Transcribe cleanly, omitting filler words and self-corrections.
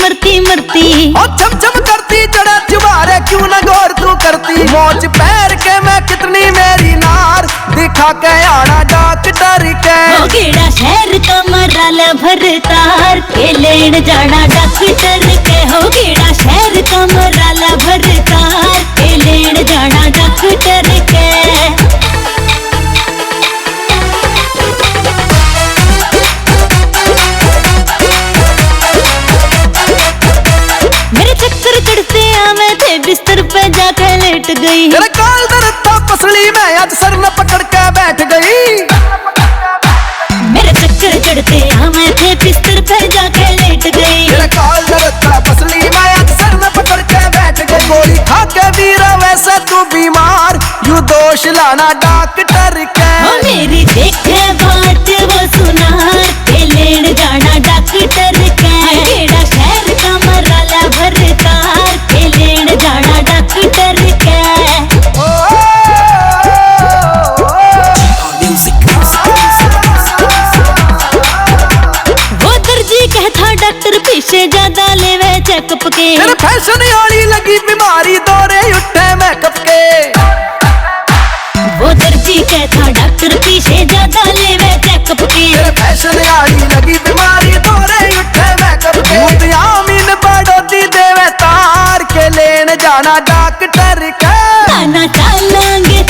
मरती मरती और छम छम करती जड़ा चुबारे क्यों न गौर तू करती। मोच पैर के मैं कितनी मेरी नार दिखा के आना डॉक्टर के। हो गेड़ा शहर का मराला भरतार के लेन जाना डॉक्टर के। हो गेड़ा शहर का मराला भरतार के लेन जाना डॉक्टर के। मेरे चक्कर चढ़ते आवे थे बिस्तर पे जाके लेट गई। तेरे काल दर्द था पसली में आज सर न पकड़ के बैठ गई। मेरे चक्कर चढ़ते आवे थे बिस्तर पे जाके लेट गई। तेरे काल दर्द था पसली में आज सर न पकड़ के बैठ गई। गोली खा के वीरा वैसे तू बीमार यूं दोष लाना डॉक्टर के। ओ मेरी देखे बात वो सुना के लेन जाना डॉक्टर के। गेड़ा शहर का मराला भरतार के लेन जाना डॉक्टर के। वो दर्जी कहता डॉक्टर पीछे ज्यादा लेवे चेकअप के। तेरे फैशन वाली लगी बीमारी दौरे उठे मेकअप के। वो दर्जी कहता डॉक्टर पीछे ज्यादा लेवे चेकअप के। तेरे फैशन वाली लगी बीमारी दौरे उठे मेकअप के। आमीन बड़ोदी देवे तार के लेन जाना डॉक्टर के। ना चलेंगे